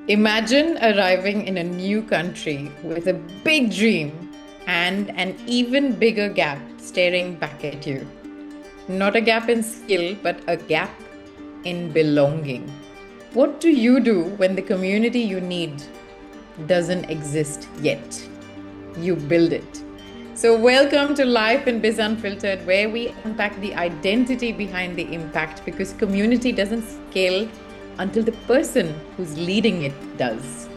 Imagine arriving in a new country with a big dream and an even bigger gap staring back at you. Not a gap in skill, but a gap in belonging. What do you do when the community you need doesn't exist yet? You build it. So, welcome to Life in Biz Unfiltered, where we unpack the identity behind the impact because community doesn't scale until the person who's leading it does.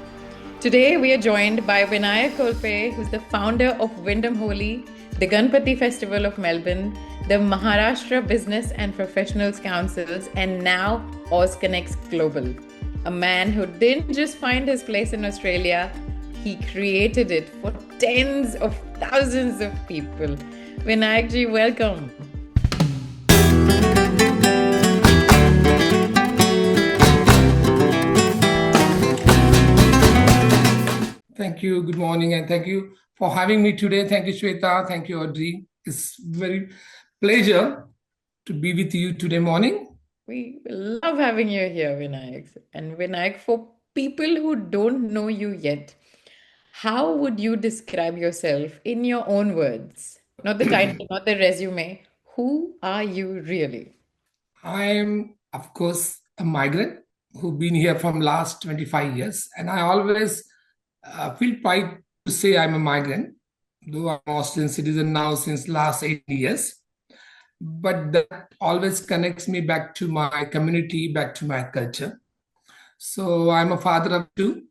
Today, we are joined by Vinayak Kolape, who's the founder of Wyndham Holi, the Ganpati Festival of Melbourne, the Maharashtra Business and Professionals Councils, and now AusConnex Global. A man who didn't just find his place in Australia, he created it for tens of thousands of people. Vinayak ji, welcome. Thank you. Good morning, and thank you for having me today. Thank you, Shweta. Thank you, Audrey. It's very pleasure to be with you today morning. We love having you here, Vinayak. And Vinayak, for people who don't know you yet, how would you describe yourself in your own words? Not the title, not the resume. Who are you really? I'm, of course, a migrant who've been here from last 25 years, and I always feel pride to say I'm a migrant, though I'm Australian citizen now since last 8 years. But that always connects me back to my community, back to my culture. So I'm a father of two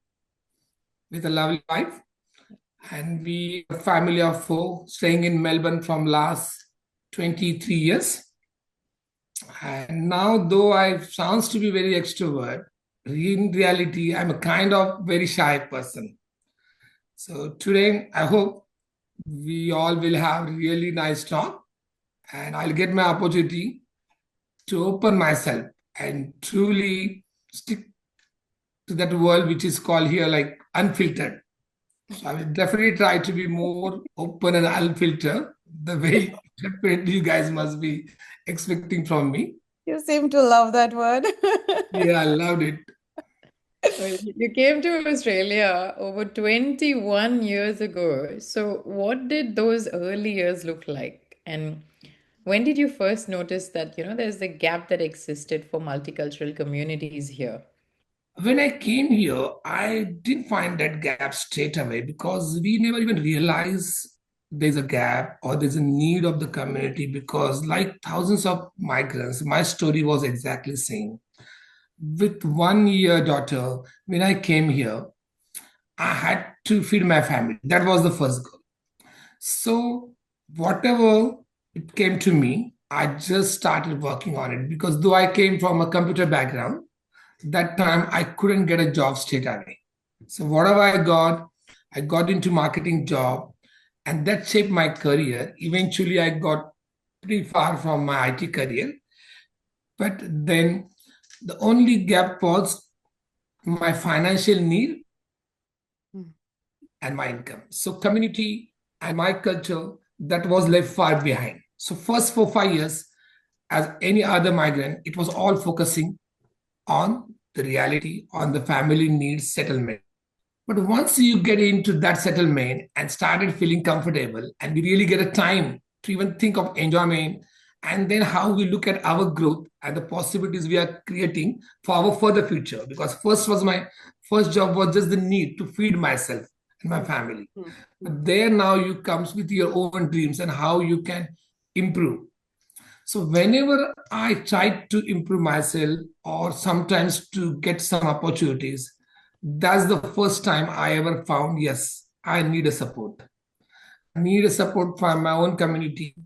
with a lovely wife, and we are a family of four staying in Melbourne from last 23 years. And now, though I sounds to be very extrovert, in reality, I'm a kind of very shy person. So today, I hope we all will have really nice talk, and I'll get my opportunity to open myself and truly stick to that world which is called here like unfiltered. So I will definitely try to be more open and unfiltered the way definitely you guys must be expecting from me. You seem to love that word. Yeah, I loved it. Well, you came to Australia over 21 years ago. So, what did those early years look like? And when did you first notice that, there's a gap that existed for multicultural communities here? When I came here, I didn't find that gap straight away because we never even realized there's a gap or there's a need of the community because like thousands of migrants, my story was exactly the same. With 1 year daughter, when I came here, I had to feed my family. That was the first goal. So whatever it came to me, I just started working on it because though I came from a computer background, that time I couldn't get a job straight away. So whatever I got into marketing job, and that shaped my career. Eventually, I got pretty far from my IT career, but then the only gap was my financial need Mm. and my income. So community and my culture that was left far behind. So first 4 5 years, as any other migrant, it was all focusing on the reality, on the family needs settlement. But once you get into that settlement and started feeling comfortable, and we really get a time to even think of enjoyment, and then how we look at our growth and the possibilities we are creating for our further future. Because my first job was just the need to feed myself and my family. But there now you comes with your own dreams and how you can improve. So whenever I try to improve myself or sometimes to get some opportunities, that's the first time I ever found, yes, I need a support. I need a support from my own community.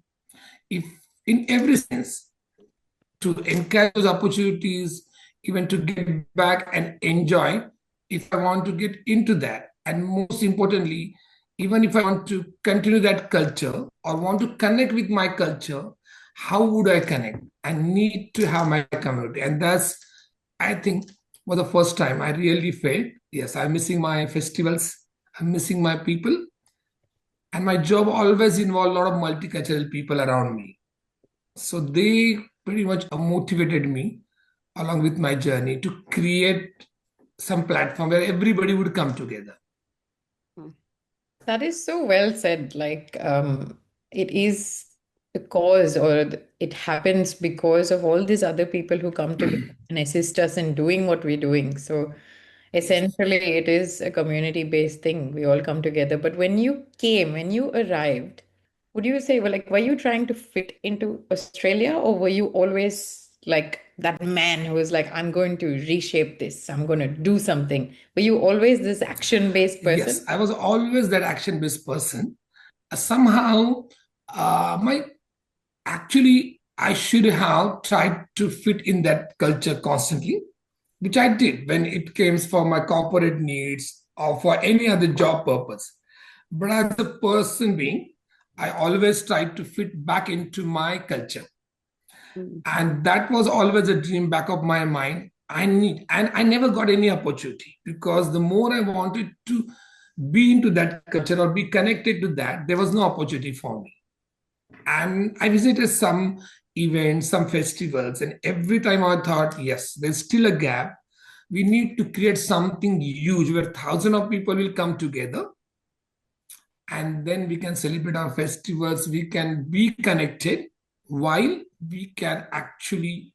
If in every sense, to encourage those opportunities, even to get back and enjoy, if I want to get into that. And most importantly, even if I want to continue that culture or want to connect with my culture, how would I connect? I need to have my community. And that's, I think, for the first time I really felt, yes, I'm missing my festivals, I'm missing my people. And my job always involved a lot of multicultural people around me. So they pretty much motivated me along with my journey to create some platform where everybody would come together. That is so well said. Like, it is because, or it happens because of all these other people who come together and assist us in doing what we're doing. So Yes. essentially, it is a community-based thing. We all come together. But when you arrived, would you say, well, like, were you trying to fit into Australia, or were you always like that man who was like, I'm going to reshape this, I'm going to do something? Were you always this action-based Yes, person? I was always that action-based person. Somehow, my actually, I should have tried to fit in that culture constantly, which I did when it came for my corporate needs or for any other job purpose. But as a person being, I always tried to fit back into my culture. Mm. And that was always a dream back of my mind. And I never got any opportunity because the more I wanted to be into that culture or be connected to that, there was no opportunity for me. And I visited some events, some festivals, and every time I thought, yes, there's still a gap. We need to create something huge where thousands of people will come together, and then we can celebrate our festivals. We can be connected while we can actually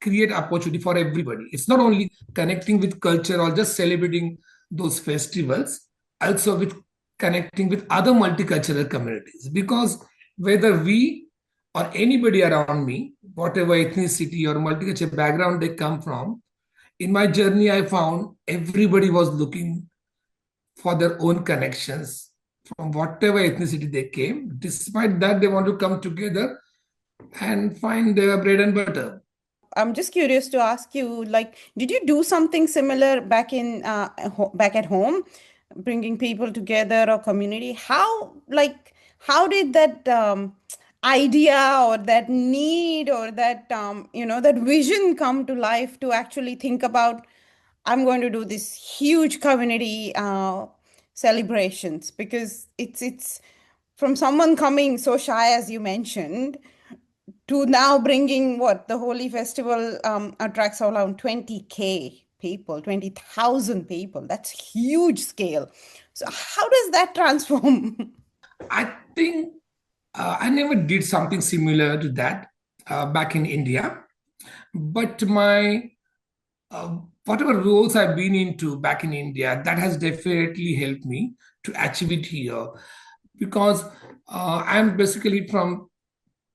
create opportunity for everybody. It's not only connecting with culture or just celebrating those festivals, also with connecting with other multicultural communities. Because whether we or anybody around me, whatever ethnicity or multicultural background they come from, in my journey, I found everybody was looking for their own connections from whatever ethnicity they came. Despite that, they want to come together and find their bread and butter. I'm just curious to ask you, like, did you do something similar back in back at home, bringing people together or community? How did that idea or that need or that that vision come to life to actually think about, I'm going to do this huge community celebrations? Because it's from someone coming so shy as you mentioned to now bringing what the Holi festival attracts around 20K people, 20,000 people. That's huge scale. So how does that transform? I think I never did something similar to that back in India, but my whatever roles I've been into back in India, that has definitely helped me to achieve it here because I'm basically from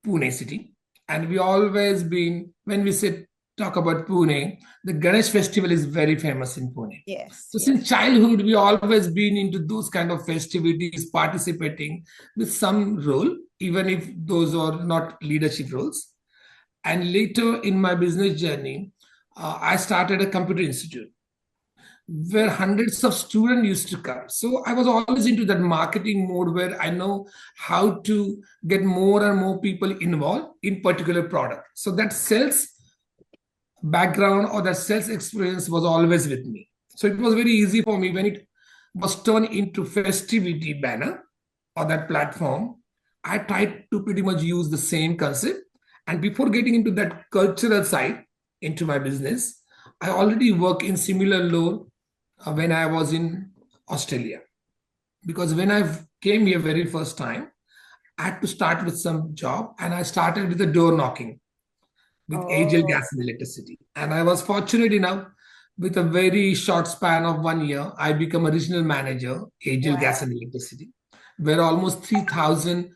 Pune city, and we always been when we say talk about Pune, the Ganesh festival is very famous in Pune. Yes, So yes. since childhood, we always been into those kind of festivities, participating with some role, even if those are not leadership roles. And later in my business journey, I started a computer institute where hundreds of students used to come. So I was always into that marketing mode where I know how to get more and more people involved in particular product. So that sales background or that sales experience was always with me. So it was very easy for me when it was turned into festivity banner or that platform. I tried to pretty much use the same concept. And before getting into that cultural side into my business, I already work in similar role when I was in Australia. Because when I came here very first time, I had to start with some job and I started with the door knocking with AGL Oh, Gas and Electricity. And I was fortunate enough with a very short span of 1 year, I become a regional manager, AGL Gas wow. and Electricity, where almost 3,000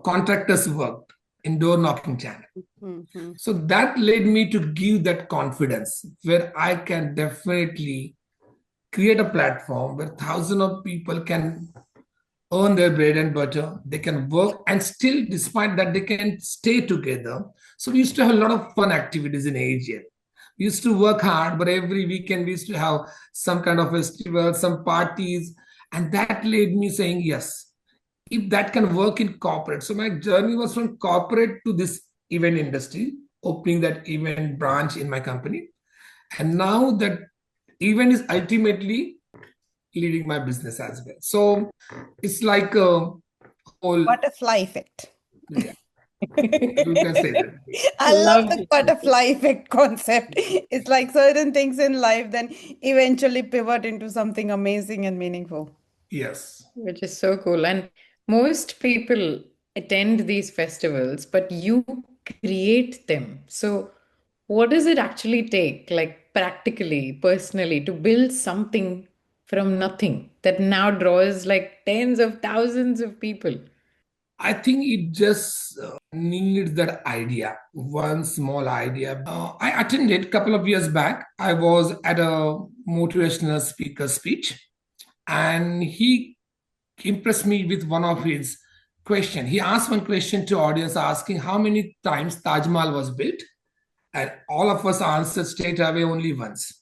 contractors worked in door knocking channel. Mm-hmm. So that led me to give that confidence where I can definitely create a platform where thousands of people can earn their bread and butter, they can work, and still, despite that, they can stay together. So we used to have a lot of fun activities in Asia. We used to work hard, but every weekend we used to have some kind of festival, some parties, and that led me saying, yes, if that can work in corporate. So my journey was from corporate to this event industry, opening that event branch in my company. And now that event is ultimately leading my business as well. So it's like a whole, Butterfly effect. yeah. You can say that. I love Love the this. butterfly effect concept. It's like certain things in life then eventually pivot into something amazing and meaningful. Yes. Which is so cool. And most people attend these festivals, but you create them. So, what does it actually take, like practically, personally, to build something from nothing that now draws like tens of thousands of people? I think it just needs that idea, one small idea. I attended a couple of years back. I was at a motivational speaker speech, and he impressed me with one of his question. He asked one question to audience asking how many times Taj Mahal was built, and all of us answered straight away only once.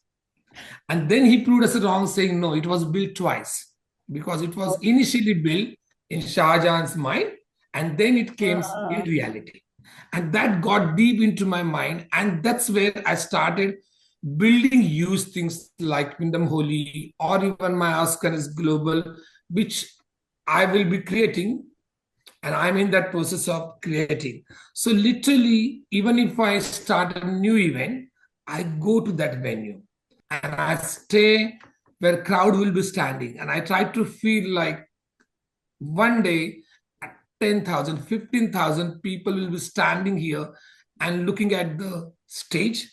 And then he proved us wrong, saying no, it was built twice because it was initially built in Shah Jahan's mind, and then it came in reality. And that got deep into my mind, and that's where I started building huge things like Wyndham Holi or even my AusConnex Global, which I will be creating, and I'm in that process of creating. So literally, even if I start a new event, I go to that venue and I stay where crowd will be standing, and I try to feel like one day 10,000, 15,000 people will be standing here and looking at the stage.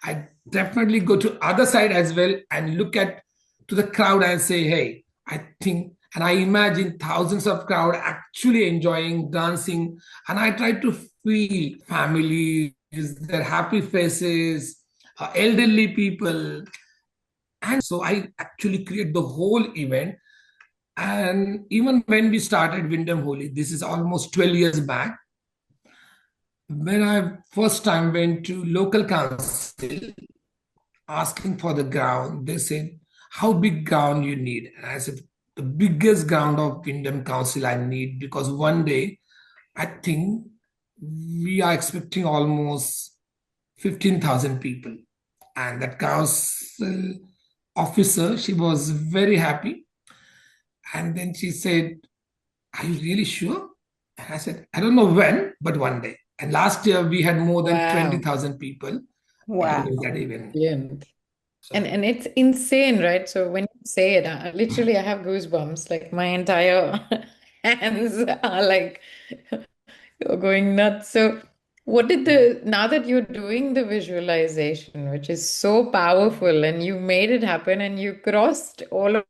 I definitely go to other side as well and look at to the crowd and say, hey, I think, and I imagine thousands of crowd actually enjoying dancing, and I try to feel families, their happy faces, elderly people, and so I actually create the whole event. And even when we started Wyndham Holi, this is almost 12 years back, when I first time went to local council asking for the ground, they said, how big ground you need? And I said, the biggest ground of Wyndham Council I need, because one day I think we are expecting almost 15,000 people. And that council officer, she was very happy. And then she said, are you really sure? And I said, I don't know when, but one day. And last year we had more than Wow. 20,000 people Wow. attending that event. Brilliant. So, And it's insane, right? So when you say it, literally I have goosebumps. Like my entire hands are like you're going nuts. So what did now that you're doing the visualization, which is so powerful, and you made it happen and you crossed all of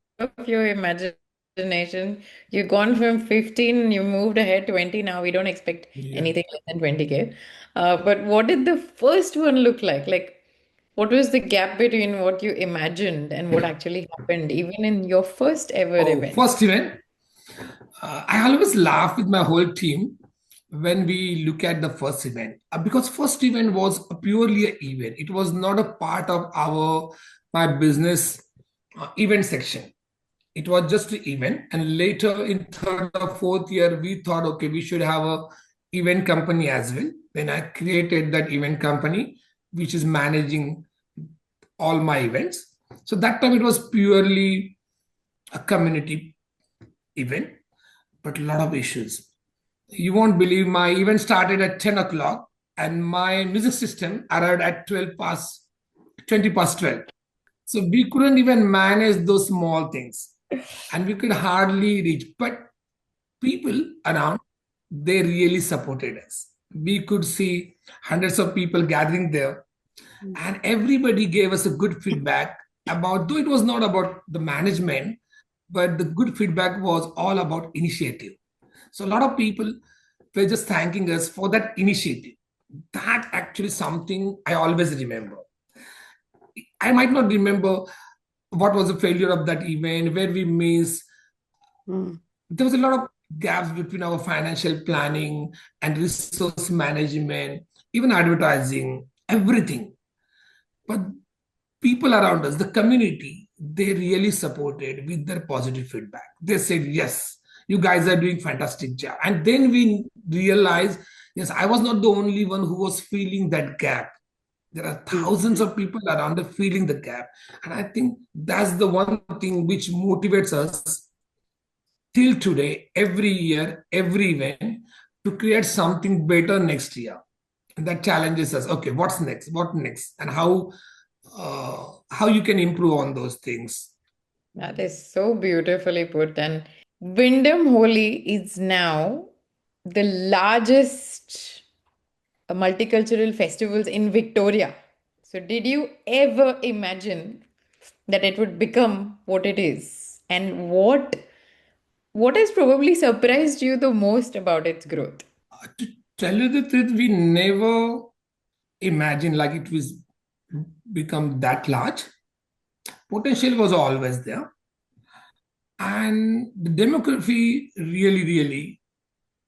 your imagination, you've gone from 15, you moved ahead 20, now we don't expect yeah. anything less than 20K. But what did the first one look like? Like, what was the gap between what you imagined and what actually happened, even in your first ever Oh, event? first event. I always laugh with my whole team when we look at the first event, because first event was a purely an event. It was not a part of our my business event section. It was just an event, and later in third or fourth year we thought, okay, we should have a event company as well. Then I created that event company which is managing all my events. So that time it was purely a community event, but a lot of issues. You won't believe, my event started at 10 o'clock and my music system arrived at 20 past 12. So we couldn't even manage those small things, and we could hardly reach. But people around, they really supported us. We could see hundreds of people gathering there, and everybody gave us a good feedback about, though it was not about the management, but the good feedback was all about initiative. So a lot of people were just thanking us for that initiative. That actually something I always remember. I might not remember what was the failure of that event, where we missed. Mm. There was a lot of gaps between our financial planning and resource management, even advertising, everything. But people around us, the community, they really supported with their positive feedback. They said, yes, you guys are doing fantastic job. And then we realized, yes, I was not the only one who was feeling that gap. There are thousands of people around us feeling the gap. And I think that's the one thing which motivates us till today, every year, every event. to create something better next year. And that challenges us. Okay, what's next? What next? And how you can improve on those things. That is so beautifully put. And Wyndham Holi is now the largest multicultural festivals in Victoria. So, did you ever imagine that it would become what it is? And what has probably surprised you the most about its growth? To tell you the truth, we never imagined like it was become that large. Potential was always there. And the demography really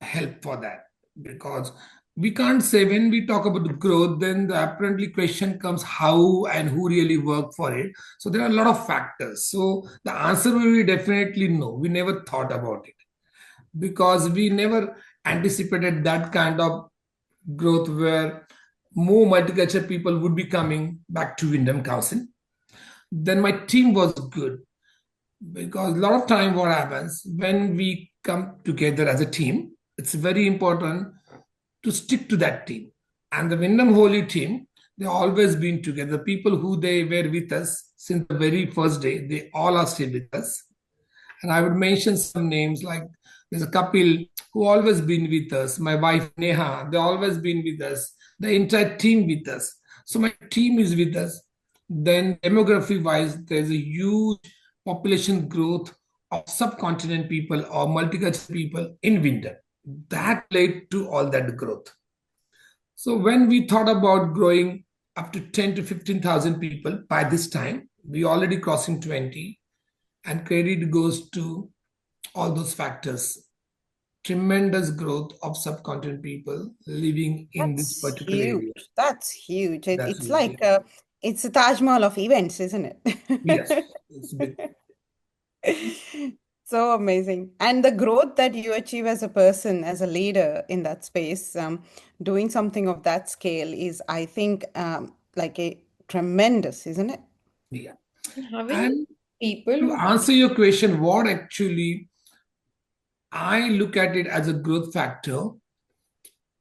helped for that, because we can't say when we talk about the growth, then the apparently question comes how and who really work for it. So there are a lot of factors. So the answer will be definitely no. We never thought about it because we never anticipated that kind of growth where more multicultural people would be coming back to Wyndham Council. Then my team was good, because a lot of time what happens when we come together as a team, it's very important to stick to that team. And the Wyndham Holi team, they always been together. People who they were with us since the very first day, they all are still with us. And I would mention some names like there's a couple who always been with us. My wife Neha, they always been with us. The entire team with us. So my team is with us. Then demography wise, there's a huge population growth of subcontinent people or multicultural people in Wyndham. That led to all that growth. So when we thought about growing up to 10 to 15,000 people by this time, we already crossing 20, and credit goes to all those factors. Tremendous growth of subcontinent people living in this That's particular huge. area. That's huge. That's It's really, like it's a Taj Mahal of events, isn't yes, it? it's a bit. So amazing. And the growth that you achieve as a person, as a leader in that space, doing something of that scale is, I think, like a tremendous, isn't it? Yeah. Having And people to who answer your question, what actually I look at it as a growth factor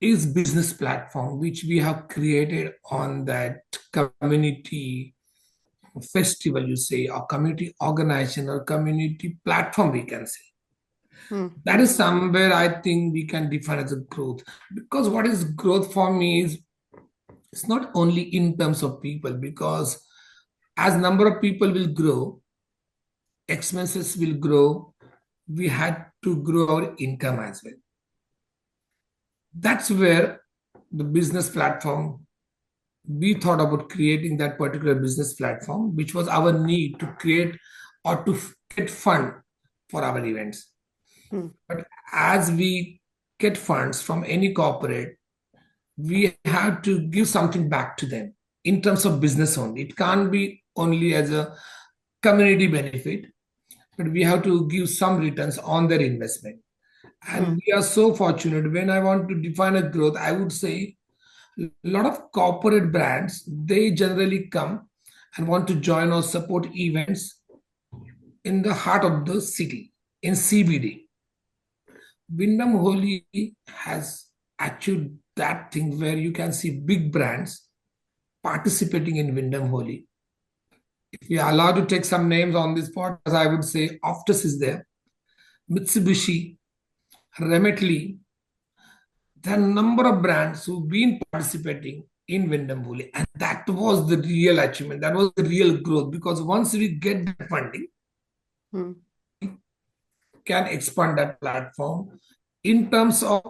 is business platform, which we have created on that community festival, you say, or community organization or community platform, we can say. That Hmm. is somewhere I think we can define as a growth. Because what is growth for me is it's not only in terms of people, because as number of people will grow, expenses will grow, we had to grow our income as well. That's where the business platform, we thought about creating that particular business platform, which was our need to create or to get fund for our events. Hmm. But as we get funds from any corporate, we have to give something back to them in terms of business only. It can't be only as a community benefit, but we have to give some returns on their investment. Hmm. And we are so fortunate. When I want to define a growth, I would say a lot of corporate brands, they generally come and want to join or support events in the heart of the city, in CBD. Wyndham Holi has achieved that thing where you can see big brands participating in Wyndham Holi. If we are allowed to take some names on this podcast, I would say Optus is there, Mitsubishi, Remetly. There are a number of brands who've been participating in Wyndham Holi, and that was the real achievement. That was the real growth, because once we get the funding, Hmm. can expand that platform in terms of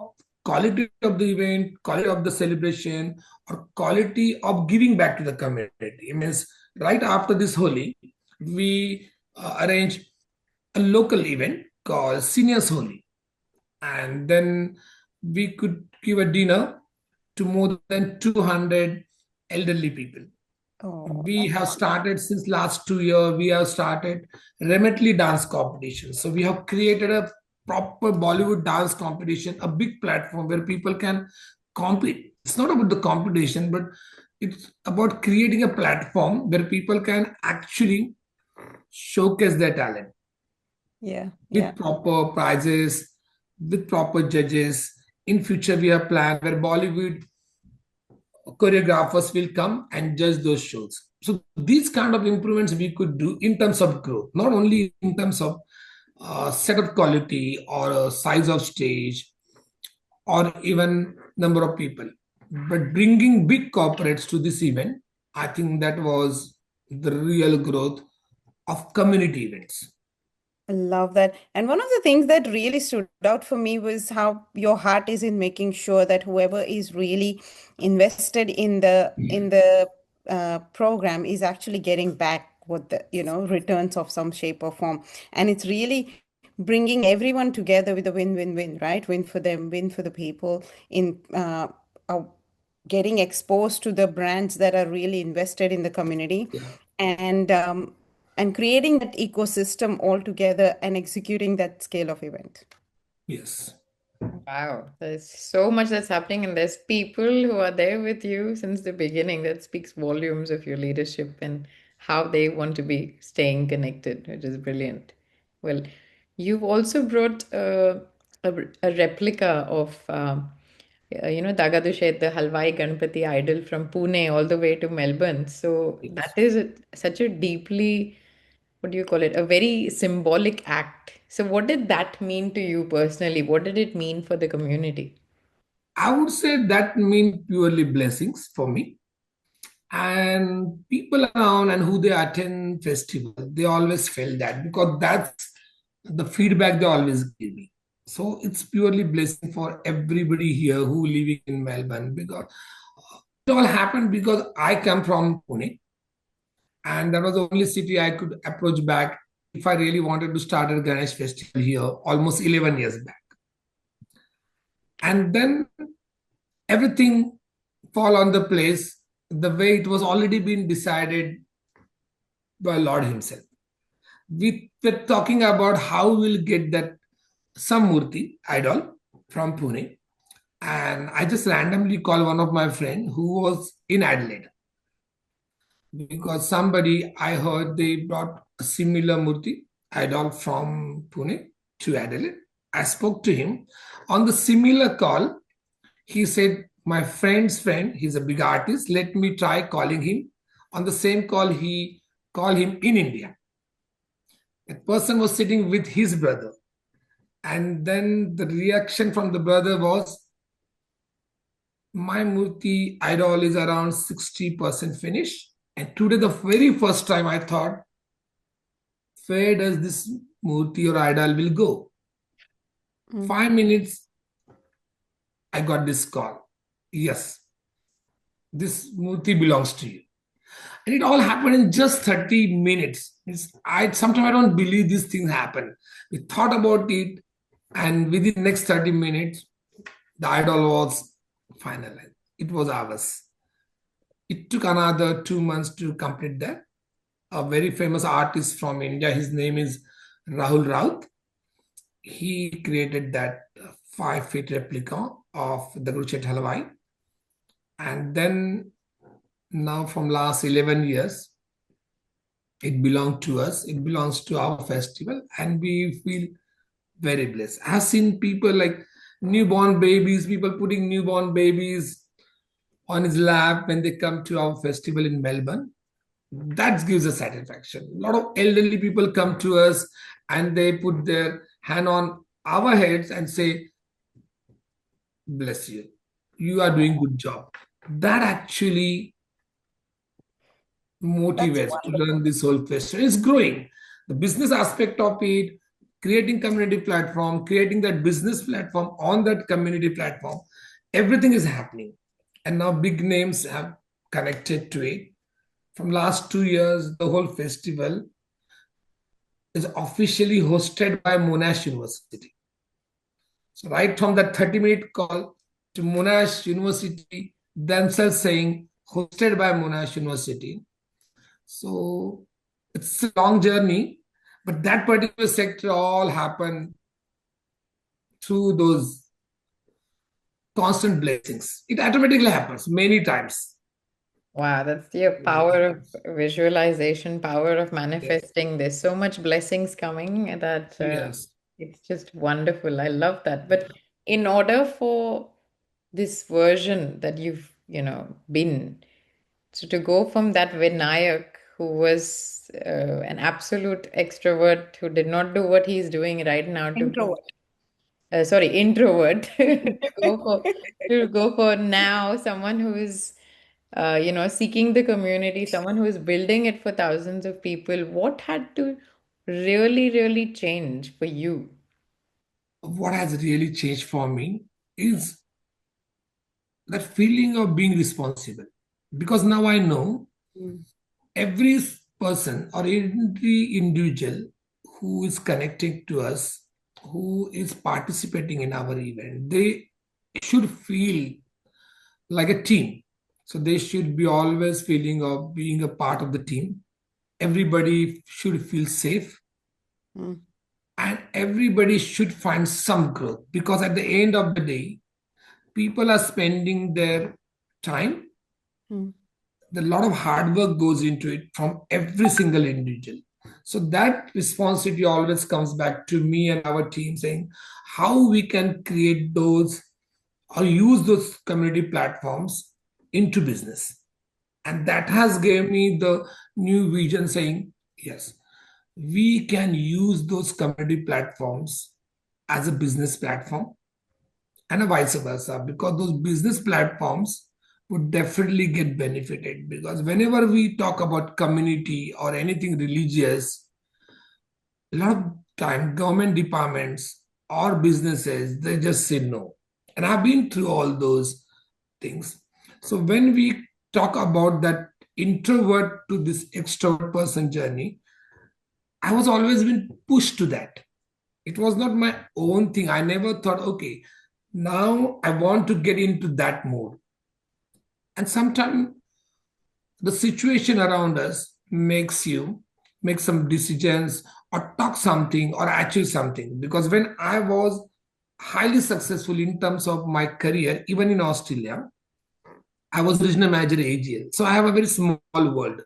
quality of the event, quality of the celebration, or quality of giving back to the community. It means right after this Holi, we arrange a local event called Seniors Holi, and then we could give a dinner to more than 200 elderly people. Oh, We that's have wonderful. started since last 2 years, we have started remotely dance competition. So we have created a proper Bollywood dance competition, a big platform where people can compete. It's not about the competition, but it's about creating a platform where people can actually showcase their talent Yeah, yeah. with proper prizes, with proper judges. in future we have planned where Bollywood choreographers will come and judge those shows. So these kind of improvements we could do in terms of growth, not only in terms of setup quality or size of stage or even number of people, but bringing big corporates to this event, I think that was the real growth of community events. I love that. And one of the things that really stood out for me was how your heart is in making sure that whoever is really invested in the program is actually getting back what the, returns of some shape or form. And it's really bringing everyone together with a win-win-win, right? Win for them, win for the people in getting exposed to the brands that are really invested in the community, Yeah. and creating that ecosystem all together and executing that scale of event. Yes. Wow, there's so much that's happening, and there's people who are there with you since the beginning. That speaks volumes of your leadership and how they want to be staying connected, which is brilliant. Well, you've also brought a replica of, Dagadushet, the Halwai Ganpati idol from Pune all the way to Melbourne. So that Yes. is such a deeply, what do you call it, a very symbolic act. So what did that mean to you personally? What did it mean for the community? I would say that mean purely blessings for me. And people around and who they attend festival, they always feel that because that's the feedback they always give me. So it's purely blessing for everybody here who living in Melbourne because it all happened because I come from Pune and that was the only city I could approach back if I really wanted to start a Ganesh festival here almost 11 years back. And then everything fall on the place the way it was already been decided by Lord Himself. We were talking about how we'll get that Samurti idol from Pune. And I just randomly called one of my friends who was in Adelaide because somebody I heard they brought a similar Murti idol from Pune to Adelaide. I spoke to him on the similar call. He said, my friend's friend, he's a big artist. Let me try calling him. On the same call, he called him in India. That person was sitting with his brother. And then the reaction from the brother was, my Murti idol is around 60% finished. And today, the very first time I thought, where does this Murti or idol will go? Mm. 5 minutes, I got this call. Yes, this Murti belongs to you. And it all happened in just 30 minutes. Sometimes I don't believe these things happen. We thought about it, and within the next 30 minutes, the idol was finalized. It was ours. It took another 2 months to complete that. A very famous artist from India, his name is Rahul Raut. He created that 5 feet replica of the Guruchet Halwai. And then now from last 11 years, it belongs to us. It belongs to our festival. And we feel very blessed. I've seen people like newborn babies, people putting newborn babies on his lap when they come to our festival in Melbourne. That gives us satisfaction. A lot of elderly people come to us and they put their hand on our heads and say, bless you. You are doing good job. That actually That's motivates to wonderful. run this whole festival. It's growing. The business aspect of it, creating community platform, creating that business platform on that community platform, everything is happening. And now big names have connected to it. From last 2 years, the whole festival is officially hosted by Monash University. So right from that 30-minute call to Monash University themselves saying hosted by Monash University. So it's a long journey, but that particular sector all happened through those constant blessings. It automatically happens many times. Wow, that's the Many power of times. visualization, power of Yes. manifesting. There's so much blessings coming that Yes. it's just wonderful. I love that. But in order for this version that you've, been, so to go from that Vinayak who was an absolute extrovert who did not do what he's doing right now to be, Introvert. sorry, introvert, to go for now someone who is, seeking the community, someone who is building it for thousands of people. What had to really, really change for you? What has really changed for me is that feeling of being responsible. Because now I know Mm. every person or every individual who is connecting to us, who is participating in our event, they should feel like a team. So they should be always feeling of being a part of the team. Everybody should feel safe Mm. and everybody should find some growth because at the end of the day, people are spending their time. Mm. A lot of hard work goes into it from every single individual. So that responsibility always comes back to me and our team saying how we can create those or use those community platforms into business. And that has gave me the new vision saying, yes, we can use those community platforms as a business platform and a vice versa because those business platforms would definitely get benefited because whenever we talk about community or anything religious, a lot of time government departments or businesses they just say no, and I've been through all those things. So when we talk about that introvert to this extrovert person journey, I was always been pushed to that. It was not my own thing. I never thought, okay, now I want to get into that mode. And sometimes the situation around us makes you make some decisions or talk something or achieve something. Because when I was highly successful in terms of my career, even in Australia, I was regional manager at AGL. So I have a very small world.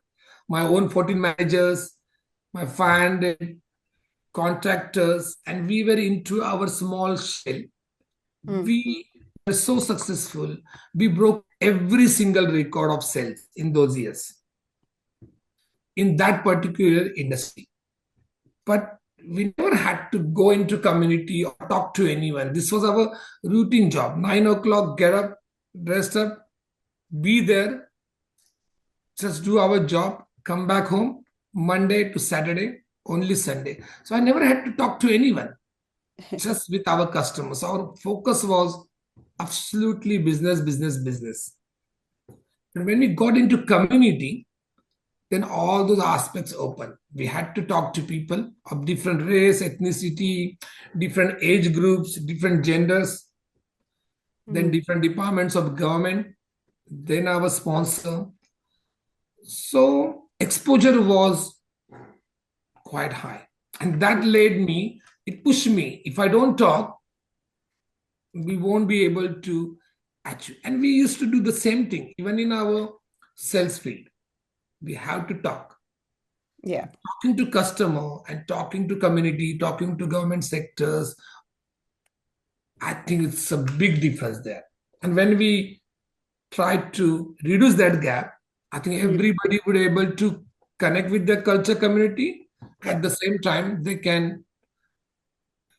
My own 14 managers, my 500 contractors, and we were into our small shell. Mm. We were so successful. We broke every single record of sales in those years in that particular industry. But we never had to go into community or talk to anyone. This was our routine job. 9 o'clock, get up, dress up, be there, just do our job, come back home, Monday to Saturday, only Sunday. So I never had to talk to anyone, just with our customers. Our focus was absolutely business, business, business. And when we got into community, then all those aspects open. We had to talk to people of different race, ethnicity, different age groups, different genders, then Mm. different departments of government, then our sponsor. So exposure was quite high. And that led me, it pushed me. If I don't talk, we won't be able to achieve. And we used to do the same thing, even in our sales field. We have to talk. Yeah. Talking to customer and talking to community, talking to government sectors, I think it's a big difference there. And when we try to reduce that gap, I think Mm. everybody would be able to connect with the culture community. Yeah. At the same time, they can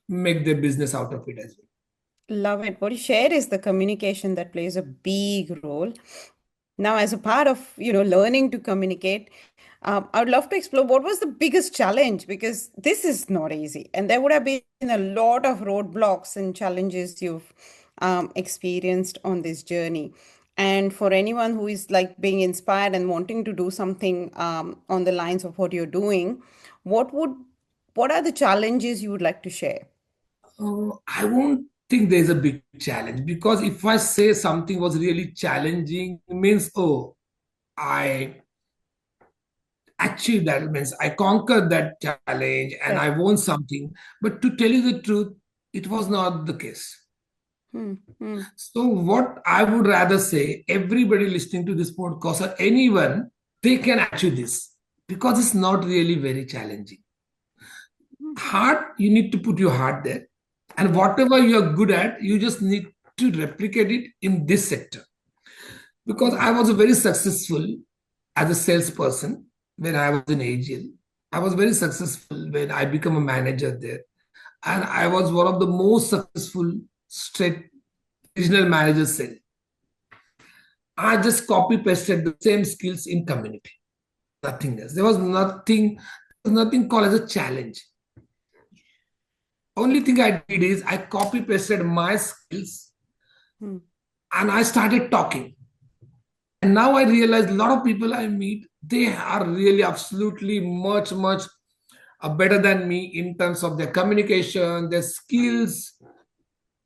make their business out of it as well. Love it. What you shared is the communication that plays a big role. Now, as a part of, learning to communicate, I would love to explore what was the biggest challenge because this is not easy. And there would have been a lot of roadblocks and challenges you've experienced on this journey. And for anyone who is like being inspired and wanting to do something on the lines of what you're doing, what would what are the challenges you would like to share? I won't think there's a big challenge because if I say something was really challenging, it means, oh, I achieved that, it means I conquered that challenge and Right. I won something. But to tell you the truth, it was not the case. Hmm. Hmm. So, what I would rather say, everybody listening to this podcast or anyone, they can achieve this because it's not really very challenging. Hmm. Hard, you need to put your heart there And whatever you are good at, you just need to replicate it in this sector. Because I was very successful as a salesperson when I was in AGL. I was very successful when I became a manager there. And I was one of the most successful state regional managers there. I just copy pasted the same skills in community. Nothing else. There was nothing called as a challenge. Only thing I did is I copy pasted my skills and I started talking. And now I realize a lot of people I meet, they are really absolutely much better than me in terms of their communication, their skills,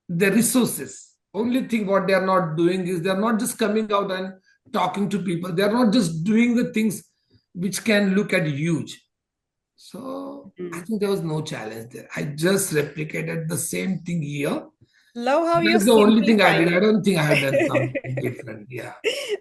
their resources. Only thing what they are not doing is they are not just coming out and talking to people. They are not just doing the things which can look at huge. So I think there was no challenge there. I just replicated the same thing here. Love how you're That's the only thing I simplifying did. I don't think I have done something it. different. Yeah.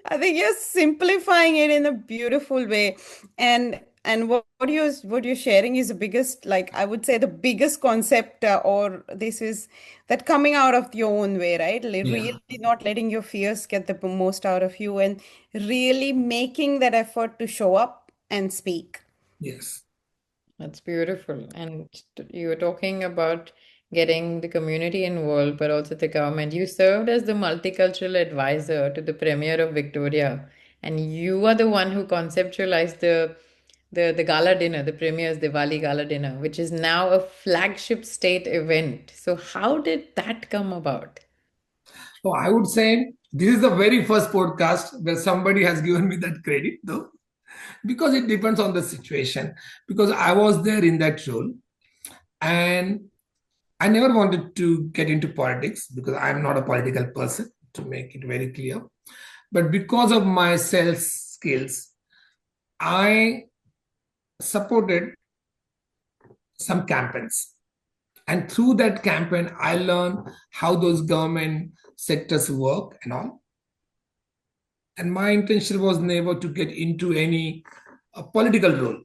I think you're simplifying it in a beautiful way. And what you're sharing is the biggest, like I would say the biggest concept, or this is that coming out of your own way, right? Yeah. Really not letting your fears get the most out of you and really making that effort to show up and speak. Yes. That's beautiful. And you were talking about getting the community involved, but also the government. You served as the multicultural advisor to the Premier of Victoria, and you are the one who conceptualized the gala dinner, the Premier's Diwali gala dinner, which is now a flagship state event. So how did that come about? So I would say this is the very first podcast where somebody has given me that credit, though, because it depends on the situation. Because I was there in that role, and I never wanted to get into politics because I'm not a political person, to make it very clear. But because of my sales skills, I supported some campaigns. And through that campaign, I learned how those government sectors work and all. And my intention was never to get into any political role.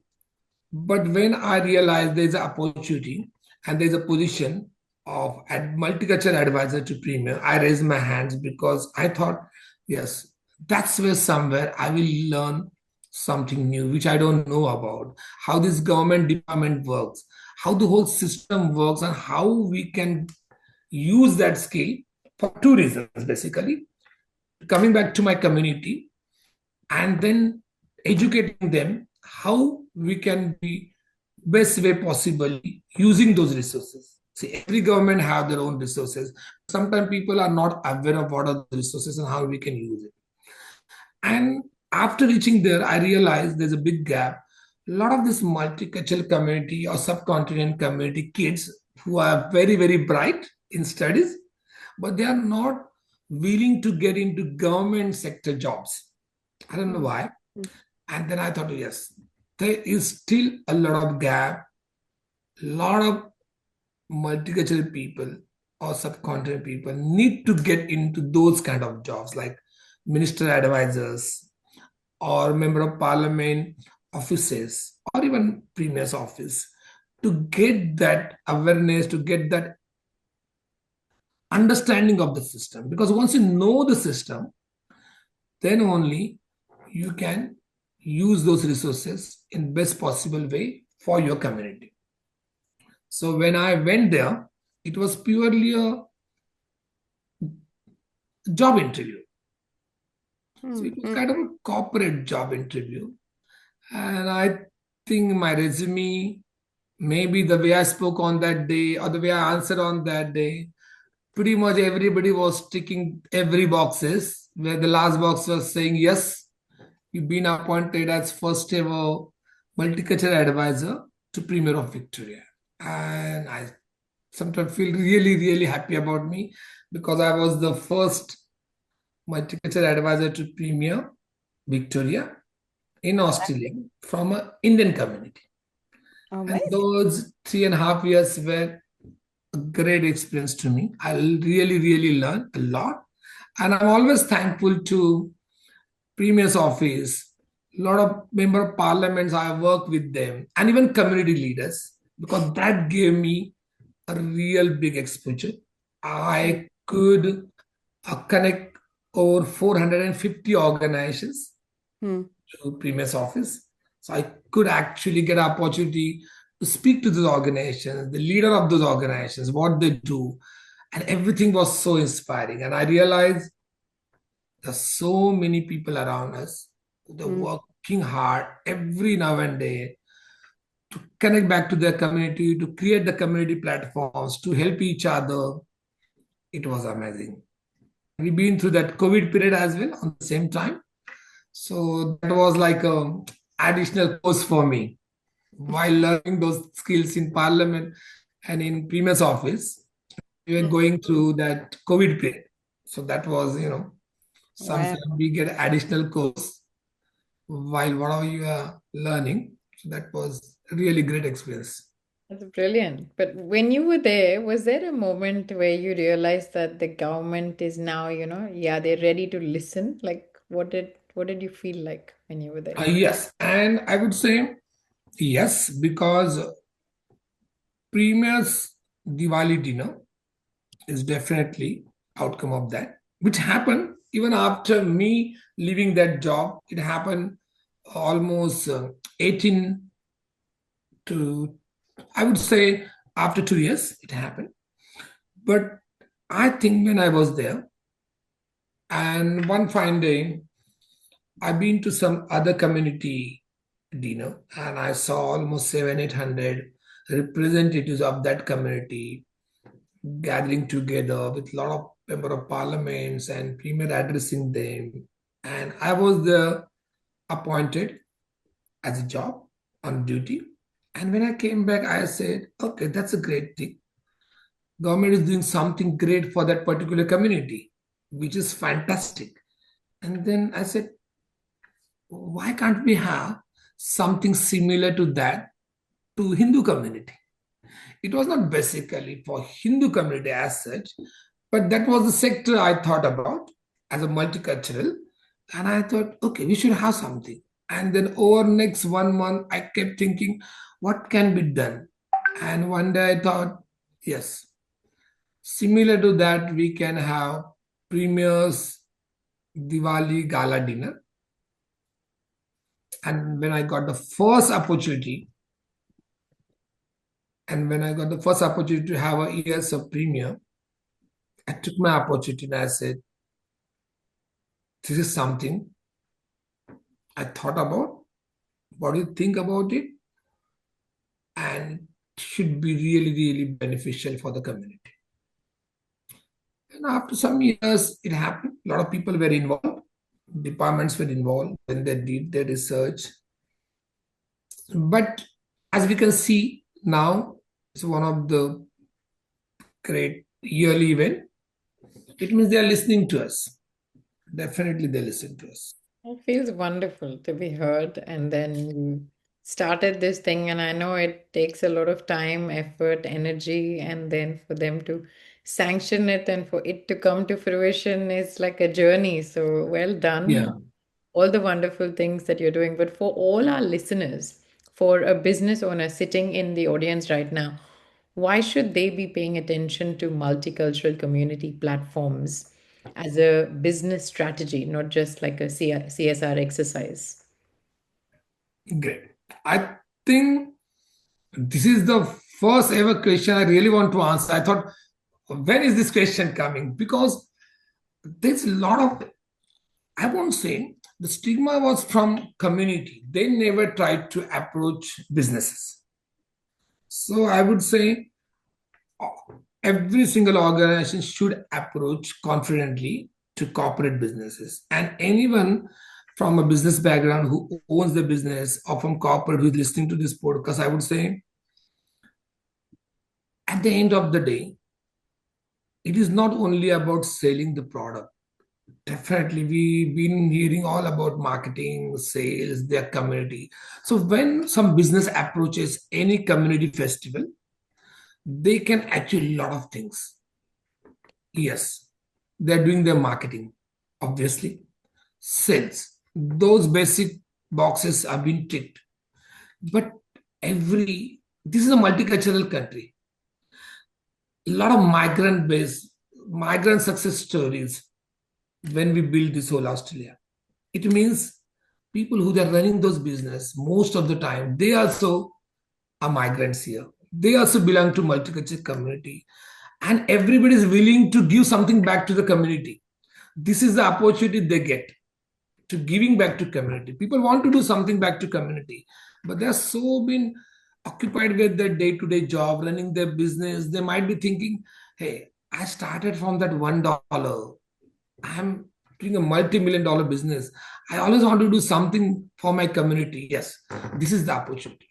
But when I realized there's an opportunity and there's a position of multicultural advisor to Premier, I raised my hands because I thought, yes, that's where somewhere I will learn something new, which I don't know about, how this government department works, how the whole system works, and how we can use that skill for two reasons, basically. Coming back to my community and then educating them how we can be best way possible using those resources. See, every government have their own resources. Sometimes people are not aware of what are the resources and how we can use it. And after reaching there, I realized there's a big gap. A lot of this multicultural community or subcontinent community kids who are very bright in studies, but they are not willing to get into government sector jobs. I don't know why. And then I thought, yes, there is still a lot of gap. A lot of multicultural people or subcontinent people need to get into those kind of jobs like minister advisors or member of parliament offices or even premier's office, to get that awareness, to get that understanding of the system. Because once you know the system, then only you can use those resources in best possible way for your community. So when I went there, it was purely a job interview. So it was kind of a corporate job interview. And I think my resume, maybe the way I spoke on that day or the way I answered on that day, pretty much everybody was ticking every boxes, where the last box was saying, yes, you've been appointed as first ever multicultural advisor to Premier of Victoria. And I sometimes feel really happy about me because I was the first multicultural advisor to Premier Victoria in Australia from an Indian community. And those 3.5 years were a great experience to me. I really learned a lot. And I'm always thankful to Premier's office, a lot of member of parliaments, I work with them, and even community leaders, because that gave me a real big exposure. I could connect over 450 organizations Hmm. to previous office. So I could actually get an opportunity to speak to those organizations, the leader of those organizations, what they do, and everything was so inspiring. And I realized there's so many people around us. They're Hmm. working hard every now and then to connect back to their community, to create the community platforms, to help each other. It was amazing. We've been through that COVID period as well on the same time. So that was like a additional course for me while learning those skills in Parliament and in previous office. We were going through that COVID period. So that was, Wow. something we get additional course while whatever you are learning. So that was a really great experience. That's brilliant. But when you were there, was there a moment where you realized that the government is now, yeah, they're ready to listen? Like what did you feel like when you were there? Yes, and I would say yes, because Premier's Diwali dinner is definitely outcome of that, which happened even after me leaving that job. It happened almost 18 to, I would say, after 2 years, it happened. But I think when I was there, and one fine day, I've been to some other community dinner, and I saw almost 700, 800 representatives of that community gathering together with a lot of member of parliaments and premier addressing them. And I was there appointed as a job on duty. And when I came back, I said, okay, that's a great thing. Government is doing something great for that particular community, which is fantastic. And then I said, why can't we have something similar to that to Hindu community? It was not basically for Hindu community as such, but that was the sector I thought about as a multicultural. And I thought, okay, we should have something. And then over next 1 month, I kept thinking, what can be done? And one day I thought, yes, similar to that, we can have Premier's Diwali gala dinner. And when I got the first opportunity, to have a years of Premier, I took my opportunity and I said, this is something I thought about. What do you think about it? And should be really, really beneficial for the community. And after some years, it happened. A lot of people were involved. Departments were involved when they did their research. But as we can see now, it's one of the great yearly event. It means they are listening to us. Definitely they listen to us. It feels wonderful to be heard. And then you started this thing, and I know it takes a lot of time, effort, energy, and then for them to sanction it and for it to come to fruition is like a journey. So well Yeah. done, all the wonderful things that you're doing. But for all our listeners, for a business owner sitting in the audience right now, why should they be paying attention to multicultural community platforms as a business strategy, not just like a CSR exercise? Great. I think this is the first ever question I really want to answer. I thought, when is this question coming? Because there's a lot of, I won't say the stigma was from community. They never tried to approach businesses. So I would say every single organization should approach confidently to corporate businesses. And anyone from a business background who owns the business or from corporate who is listening to this podcast, I would say at the end of the day, it is not only about selling the product. Definitely, we've been hearing all about marketing, sales, their community. So when some business approaches any community festival, they can achieve a lot of things. Yes, they're doing their marketing, obviously. Sales, those basic boxes have been ticked. But this is a multicultural country. a lot of migrant success stories when we build this whole Australia. It means people who are running those business most of the time, they also are migrants here. They also belong to multicultural community, and everybody is willing to give something back to the community. This is the opportunity they get to giving back to community. People want to do something back to community, but they're so been occupied with their day-to-day job, running their business. They might be thinking, hey, I started from that $1. I'm doing a multi-million dollar business. I always want to do something for my community. Yes, this is the opportunity.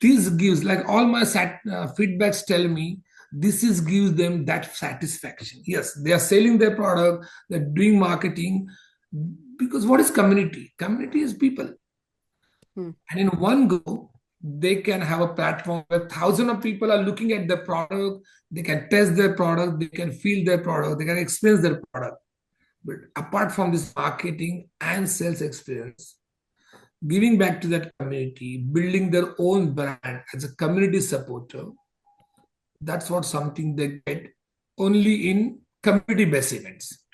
This gives, like all my feedbacks tell me, this is gives them that satisfaction. Yes, they are selling their product, they're doing marketing, because what is community? Community is people. Hmm. And in one go, they can have a platform where thousands of people are looking at the product, they can test their product, they can feel their product, they can experience their product. But apart from this marketing and sales experience, giving back to that community, building their own brand as a community supporter, that's what something they get only in community-based events.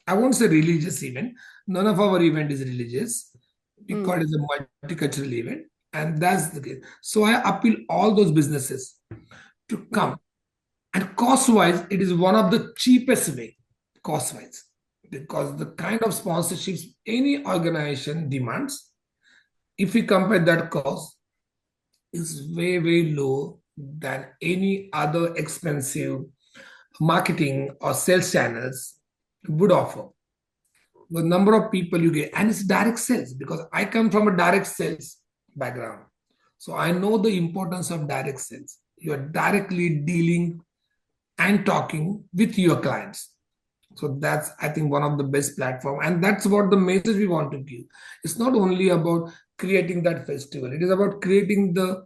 I won't say religious event. None of our event is religious. We Hmm. call it a multicultural event, and that's the case. So I appeal all those businesses to Hmm. come. And cost-wise, it is one of the cheapest way, cost-wise, because the kind of sponsorships any organization demands, if we compare that cost, is way, way low than any other expensive marketing or sales channels would offer. The number of people you get, and it's direct sales, because I come from a direct sales background. So I know the importance of direct sales. You are directly dealing and talking with your clients. So that's, I think, one of the best platform, and that's what the message we want to give. It's not only about creating that festival, it is about creating the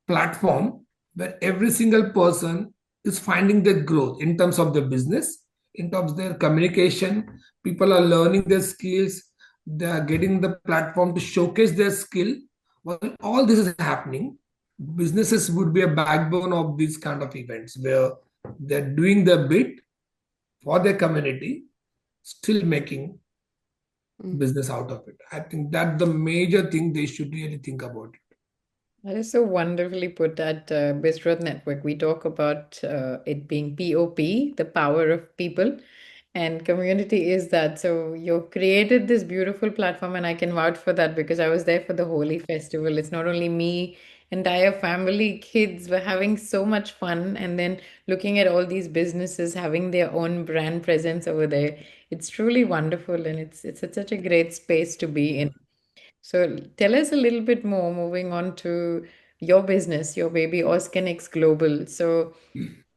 platform where every single person is finding their growth in terms of their business, in terms of their communication. People are learning their skills, they are getting the platform to showcase their skill. While all this is happening, businesses would be a backbone of these kind of events where they're doing their bit for their community, still making Hmm. business out of it. I think that's the major thing they should really think about it. That is so wonderfully put at Bizgrowth Network. We talk about it being POP, the power of people, and community is that. So you've created this beautiful platform, and I can vouch for that because I was there for the Holi festival. It's not only me, entire family, kids were having so much fun, and then looking at all these businesses having their own brand presence over there. It's truly wonderful, and it's such a great space to be in. So tell us a little bit more, moving on to your business, your baby AusConnex Global. So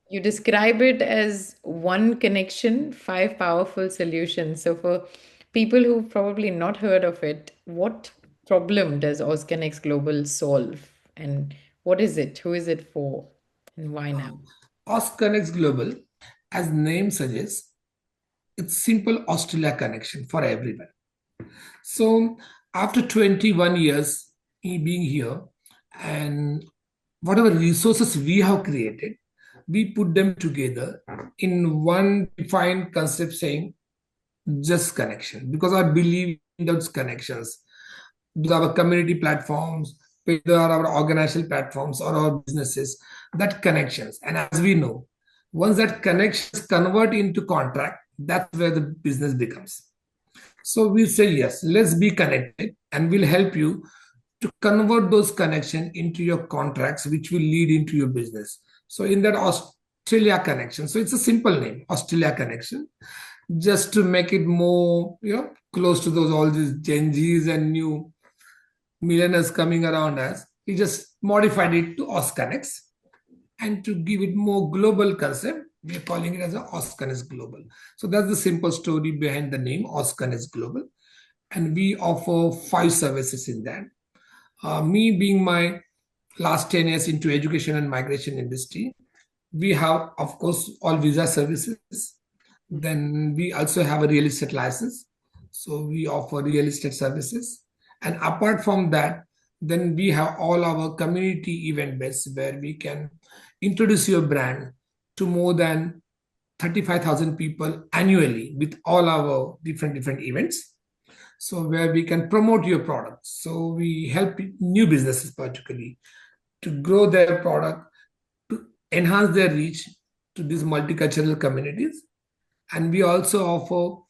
you describe it as one connection, five powerful solutions. So for people who've probably not heard of it, what problem does AusConnex Global solve? And what is it? Who is it for? And why now? AusConnex Global, as name suggests, it's simple Australia connection for everyone. So after 21 years being here, and whatever resources we have created, we put them together in one defined concept saying just connection, because I believe in those connections with our community platforms, whether our organizational platforms or our businesses, that connections. And as we know, once that connections convert into contract, that's where the business becomes. So we say, yes, let's be connected, and we'll help you to convert those connections into your contracts, which will lead into your business. So in that Australia connection, so it's a simple name, Australia connection, just to make it more, close to those all these Gen Zs and new millennials coming around us. We just modified it to AusConnex, and to give it more global concept, we are calling it as a AusConnex Global. So that's the simple story behind the name AusConnex Global, and we offer 5 services in that. Me being my last 10 years into education and migration industry, we have, of course, all visa services. Then we also have a real estate license. So we offer real estate services. And apart from that, then we have all our community event base where we can introduce your brand to more than 35,000 people annually with all our different events. So where we can promote your products. So we help new businesses particularly to grow their product, to enhance their reach to these multicultural communities. And we also offer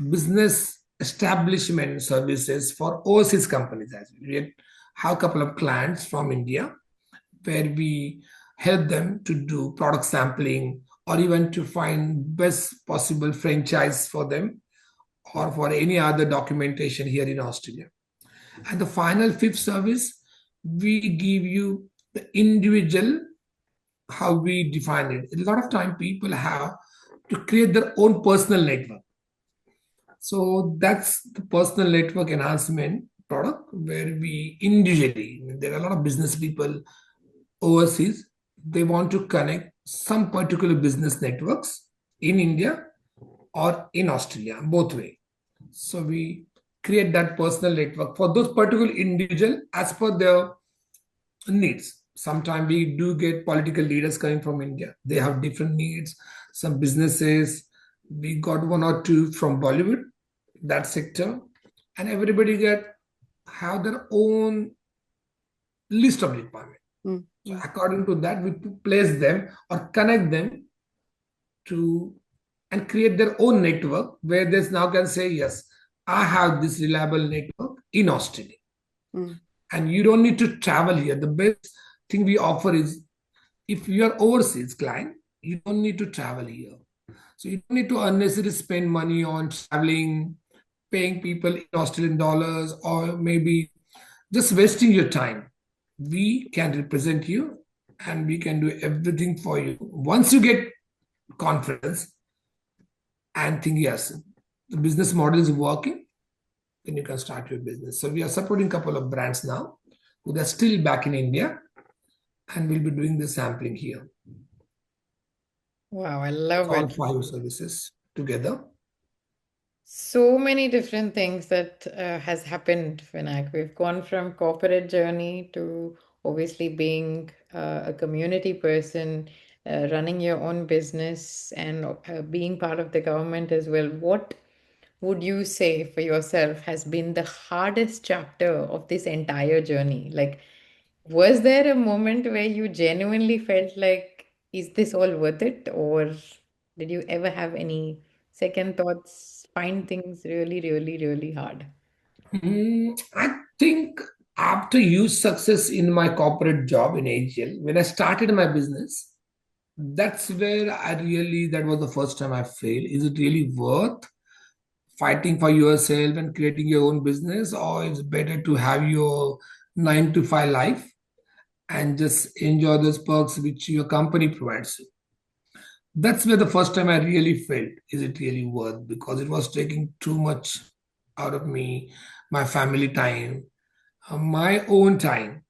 business establishment services for overseas companies as well. We have a couple of clients from India where we help them to do product sampling or even to find best possible franchise for them or for any other documentation here in Australia. And the final fifth service, we give you the individual, how we define it. A lot of time people have to create their own personal network. So that's the personal network enhancement product where we individually, there are a lot of business people overseas, they want to connect some particular business networks in India or in Australia, both way. So we create that personal network for those particular individual as per their needs. Sometimes we do get political leaders coming from India. They have different needs. Some businesses, we got one or two from Bollywood, that sector, and everybody have their own list of requirements. So according to that, we place them or connect them to and create their own network where they now can say, yes, I have this reliable network in Australia. And you don't need to travel here. The best thing we offer is if you are overseas client, you don't need to travel here. So you don't need to unnecessarily spend money on traveling, paying people in Australian dollars, or maybe just wasting your time. We can represent you and we can do everything for you. Once you get confidence and think, yes, the business model is working, then you can start your business. So we are supporting a couple of brands now who are still back in India and we'll be doing the sampling here. Wow, I love All it. 5 services together. So many different things that has happened, Vinayak. We've gone from corporate journey to obviously being a community person, running your own business, and being part of the government as well. What would you say for yourself has been the hardest chapter of this entire journey? Like, was there a moment where you genuinely felt like, is this all worth it? Or did you ever have any second thoughts, find things really, really, really hard? I think after huge success in my corporate job in AGL, when I started my business, that's where that was the first time I failed. Is it really worth fighting for yourself and creating your own business, or it's better to have your 9 to 5 life and just enjoy those perks which your company provides you? That's where the first time I really felt, is it really worth? Because it was taking too much out of me, my family time, my own time.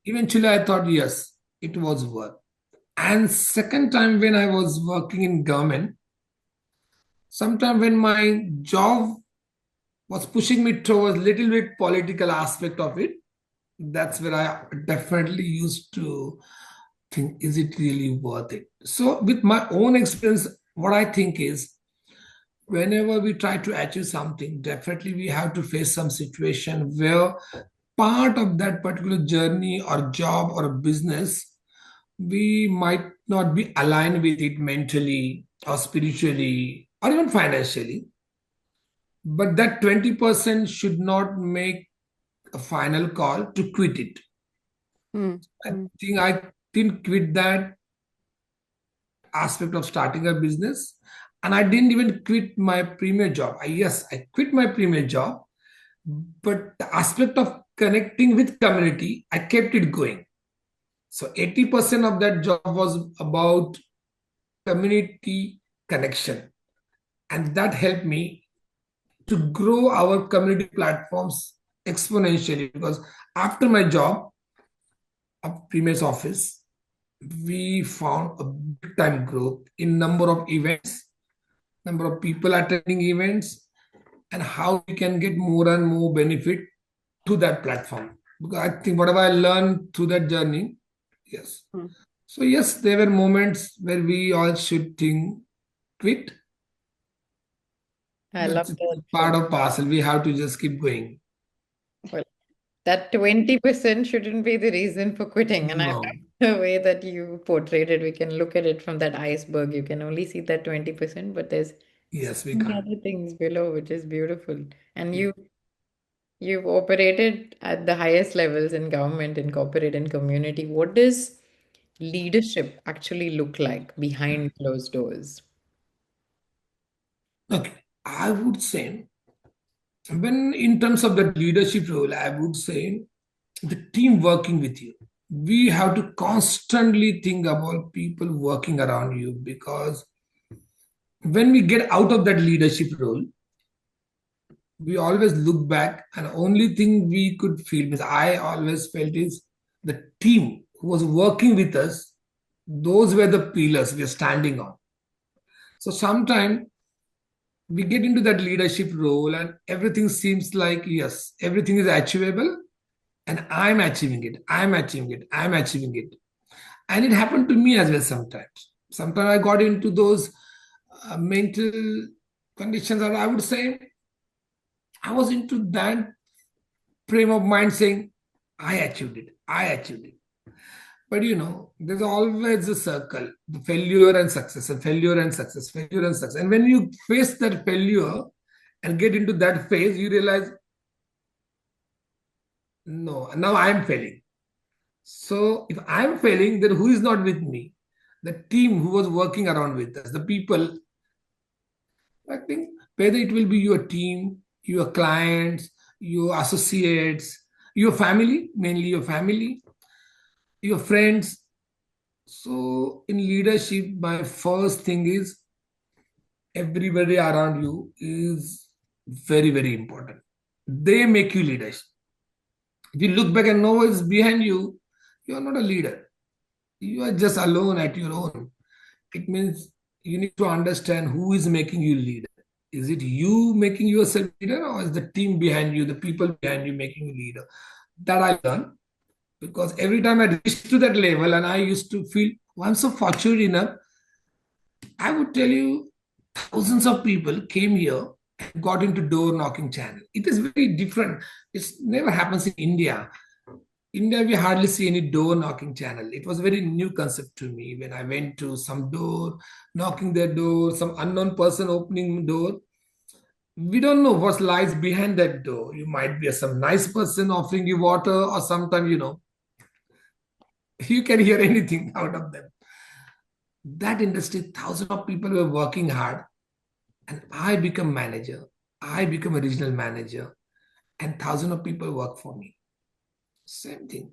Eventually, I thought, yes, it was worth. And second time when I was working in government, sometime when my job was pushing me towards little bit political aspect of it, that's where I definitely used to think, is it really worth it? So with my own experience, what I think is whenever we try to achieve something, definitely we have to face some situation where part of that particular journey or job or business, we might not be aligned with it mentally or spiritually or even financially. But that 20% should not make a final call to quit it. I think I didn't quit that aspect of starting a business. And I didn't even quit my premier job. Yes, I quit my premier job, but the aspect of connecting with community, I kept it going. So 80% of that job was about community connection. And that helped me to grow our community platforms exponentially, because after my job of Premier's office, we found a big time growth in number of events, number of people attending events, and how we can get more and more benefit to that platform. Because I think whatever I learned through that journey, yes. So yes, there were moments where we all should think, quit. I love That's that. part of parcel. We have to just keep going. Well, that 20% shouldn't be the reason for quitting. And I No, like the way that you portrayed it. We can look at it from that iceberg. You can only see that 20%, but there's so yes, we many can't. other things below, which is beautiful. And Yeah. you've operated at the highest levels in government, in corporate, and community. What does leadership actually look like behind closed doors? Okay, I would say when in terms of that leadership role, I would say the team working with you. We have to constantly think about people working around you because when we get out of that leadership role, we always look back and only thing we could feel is I always felt is the team who was working with us, those were the pillars we are standing on. So sometimes we get into that leadership role and everything seems like yes, everything is achievable and I'm achieving it, I'm achieving it. And it happened to me as well sometimes. Sometimes I got into those mental conditions, or I would say I was into that frame of mind saying, I achieved it, I achieved it. But there's always a circle, the failure and success, and failure and success, failure and success. And when you face that failure and get into that phase, you realize, no, now I'm failing. So if I'm failing, then who is not with me? The team who was working around with us, the people, I think whether it will be your team, your clients, your associates, your family, mainly your friends. So in leadership, my first thing is everybody around you is very, very important. They make you leaders. If you look back and know what's behind you, you are not a leader. You are just alone at your own. It means you need to understand who is making you leader. Is it you making yourself leader, or is the team behind you, the people behind you making you leader? That I learned because every time I reached to that level and I used to feel, oh, I'm so fortunate enough. I would tell you, thousands of people came here and got into door knocking channel. It is very different. It's never happens in India. India, we hardly see any door knocking channel. It was a very new concept to me when I went to some door, knocking their door, some unknown person opening door. We don't know what lies behind that door. You might be some nice person offering you water, or sometimes, you can hear anything out of them. That industry, thousands of people were working hard, and I become manager. I become a regional manager, and thousands of people work for me. Same thing.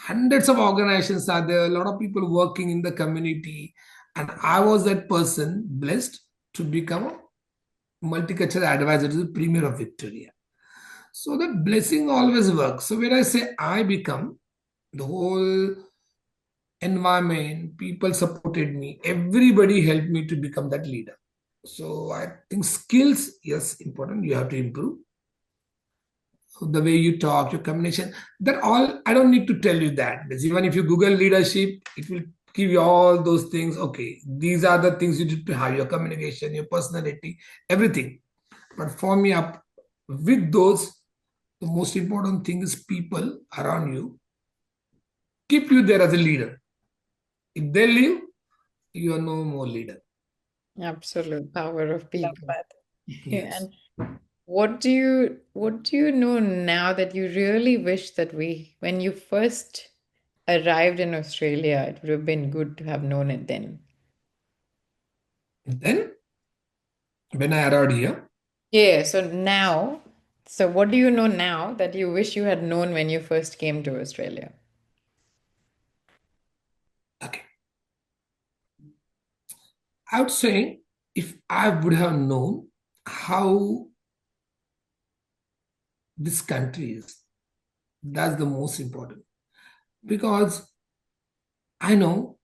Hundreds of organizations are there, a lot of people working in the community. And I was that person blessed to become a multicultural advisor to the Premier of Victoria. So that blessing always works. So when I say I become, the whole environment, people supported me, everybody helped me to become that leader. So I think skills, yes, important. You have to improve the way you talk, your communication. That all, I don't need to tell you that. Because even if you Google leadership, it will give you all those things. Okay, these are the things you need to have: your communication, your personality, everything. But for me, up with those, the most important thing is people around you keep you there as a leader. If they leave, you are no more leader. Absolute power of Love people. that. Yes. And what do you know now that you really wish that when you first arrived in Australia, it would have been good to have known it then? Then when I arrived here, Yeah, so what do you know now that you wish you had known when you first came to Australia? okay, I would say if I would have known how this country is, that's the most important. Because I know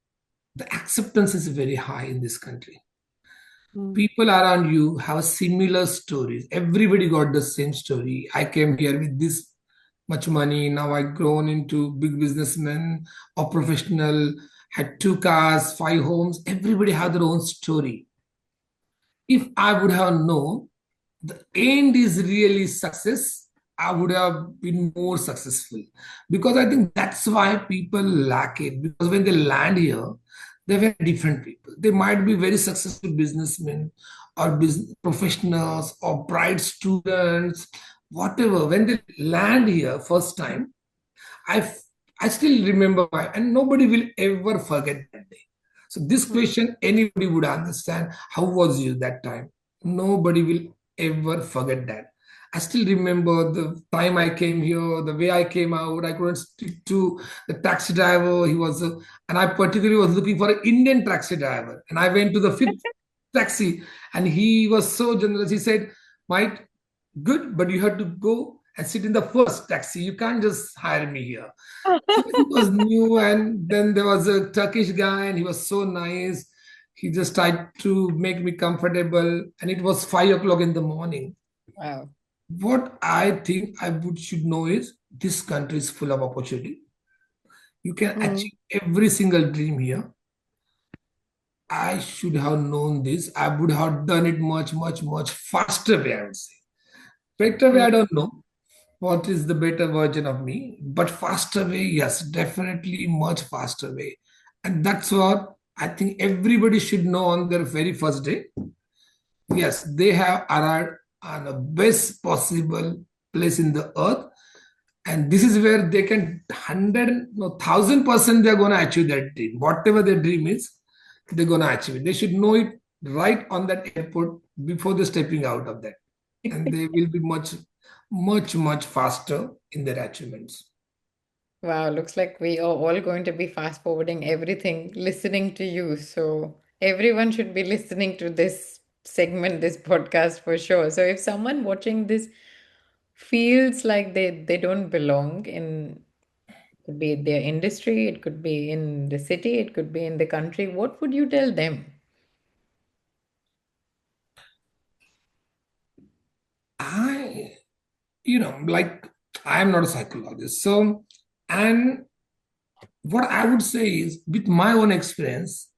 the acceptance is very high in this country. Mm. People around you have similar stories. Everybody got the same story. I came here with this much money. Now I grown into big businessman or professional, had 2 cars, 5 homes. Everybody had their own story. If I would have known the end is really success, I would have been more successful. Because I think that's why people lack it. Because when they land here, they're very different people. They might be very successful businessmen or business professionals or bright students, whatever. When they land here first time, I I still remember and nobody will ever forget that day. So this question, anybody would understand. How was you that time? Nobody will ever forget that. I still remember the time I came here, the way I came out. I couldn't stick to the taxi driver. He was, and I particularly was looking for an Indian taxi driver. And I went to the fifth taxi, and he was so generous. He said, "Mike, good, but you have to go and sit in the first taxi. You can't just hire me here." So it was new, and then there was a Turkish guy, and he was so nice. He just tried to make me comfortable, and it was 5 o'clock in the morning. Wow. What I think I would should know is this country is full of opportunity. You can achieve every single dream here. I should have known this. I would have done it much, much, much faster way, I would say. Better way, I don't know what is the better version of me, but faster way, yes, definitely much faster way. And that's what I think everybody should know on their very first day. Yes, they have arrived on the best possible place in the earth. And this is where they can 100, no, 1,000% they're going to achieve that dream. Whatever their dream is, they're going to achieve it. They should know it right on that airport before they're stepping out of that. And they will be much, much, much faster in their achievements. Wow, looks like we are all going to be fast forwarding everything, listening to you. So everyone should be listening to this segment, this podcast for sure. So if someone watching this feels like they don't belong in, could be their industry, it could be in the city, it could be in the country, what would you tell them? I, like I am not a psychologist. So, and what I would say is, with my own experience,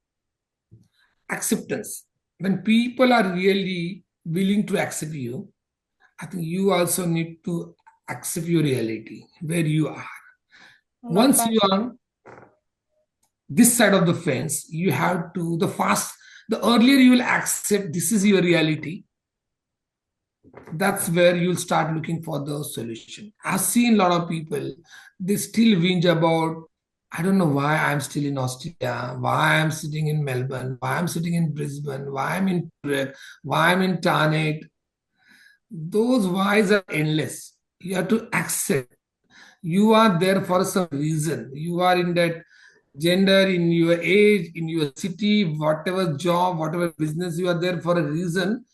acceptance. When people are really willing to accept you, I think you also need to accept your reality where you are. Love Once that. you are this side of the fence, you have to, the earlier you will accept this is your reality, that's where you'll start looking for the solution. I've seen a lot of people, they still whinge about, I don't know why I'm still in Australia, why I'm sitting in Melbourne, why I'm sitting in Brisbane, why I'm in Perth, why I'm in Tarnet. Those whys are endless. You have to accept. You are there for some reason. You are in that gender, in your age, in your city, whatever job, whatever business, you are there for a reason.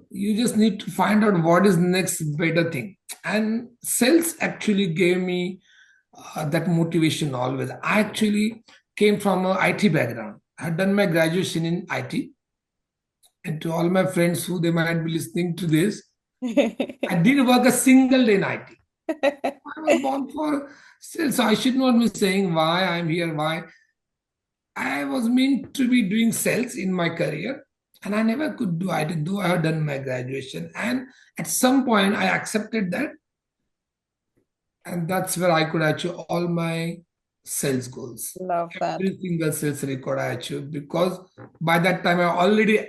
You just need to find out what is next better thing. And sales actually gave me that motivation always. I actually came from a IT background. I had done my graduation in IT. And to all my friends who they might be listening to this, I didn't work a single day in IT. I was born for sales. So I should not be saying why I'm here, why. I was meant to be doing sales in my career, and I never could do IT, though I had done my graduation. And at some point, I accepted that, and that's where I could achieve all my sales goals. Love that. Every single sales record I achieved because by that time I already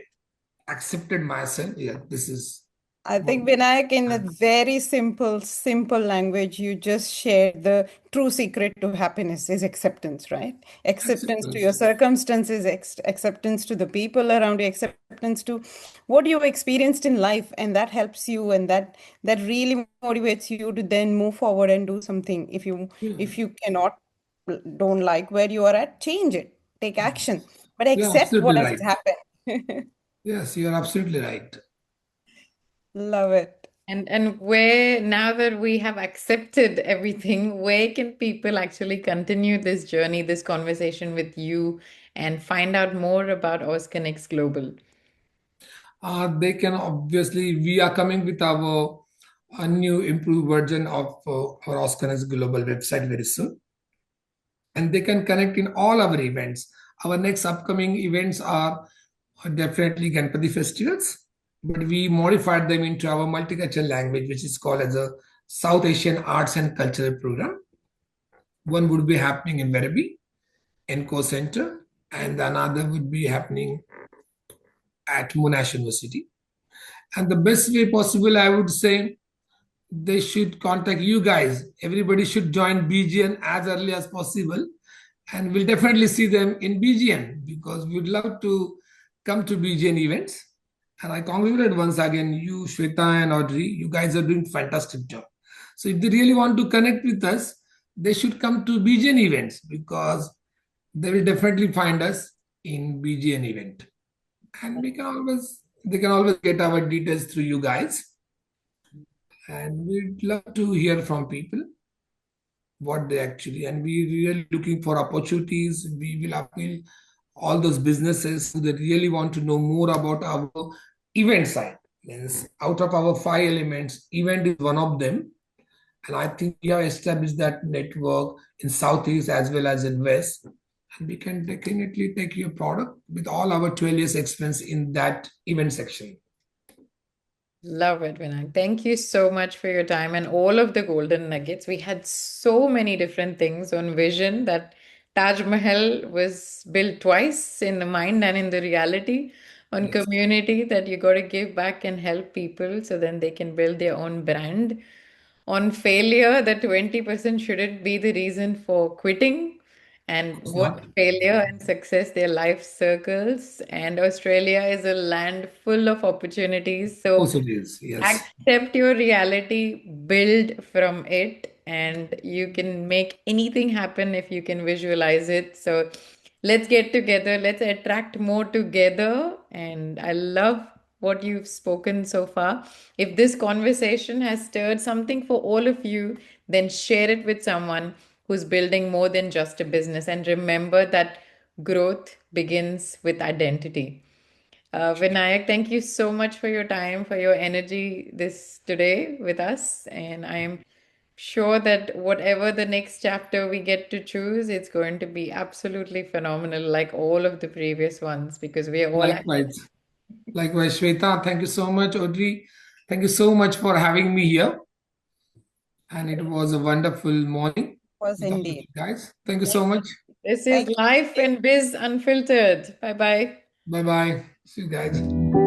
accepted myself. Yeah, this is I what think Vinayak, in a very simple language, you just shared the true secret to happiness is acceptance, right? Acceptance to your acceptance. circumstances, acceptance to the people around you, acceptance to what you've experienced in life, and that helps you, and that really motivates you to then move forward and do something. Yeah, If you cannot don't like where you are at, change it, take action, but you're accept absolutely what has right. happened. Yes, you're absolutely right. Love it. And where, now that we have accepted everything, where can people actually continue this journey, this conversation with you, and find out more about AusConnex Global? They can obviously, we are coming with our a new improved version of our AusConnex Global website very soon. and they can connect in all our events. Our next upcoming events are definitely Ganpati festivals, but we modified them into our multicultural language, which is called as a South Asian Arts and Cultural Program. One would be happening in Werribee, Enco Center, and another would be happening at Monash University. And the best way possible, I would say, they should contact you guys. Everybody should join BGN as early as possible. And we'll definitely see them in BGN because we'd love to come to BGN events. And I congratulate once again you, Shweta and Audrey. You guys are doing fantastic job. So if they really want to connect with us, they should come to BGN events because they will definitely find us in BGN event. And they can always get our details through you guys. And we'd love to hear from people what they actually, and we're really looking for opportunities. We will appeal all those businesses who they really want to know more about our event side. Means out of our 5 elements, event is one of them. And I think we have established that network in Southeast as well as in West. And we can definitely take your product with all our 12 years experience in that event section. Love it, Vinayak. Thank you so much for your time and all of the golden nuggets. We had so many different things on vision that Taj Mahal was built twice in the mind and in the reality, on Yes. community that you got to give back and help people so then they can build their own brand. On failure, the 20% shouldn't be the reason for quitting. And It's what not. failure and success, their life circles. And Australia is a land full of opportunities. Of So course it is. Yes. accept your reality, build from it, and you can make anything happen if you can visualize it. So let's get together, let's attract more together. And I love what you've spoken so far. If this conversation has stirred something for all of you, then share it with someone who's building more than just a business. And remember that growth begins with identity. Vinayak, thank you so much for your time, for your energy this today with us. And I'm sure that whatever the next chapter we get to choose, it's going to be absolutely phenomenal, like all of the previous ones, because we are all Likewise. Likewise, Shweta. Thank you so much, Audrey. Thank you so much for having me here. And it was a wonderful morning Was with all of you indeed. guys. Thank you so much. This is Thank Life you. and Biz Unfiltered. Bye bye. Bye bye. See you guys.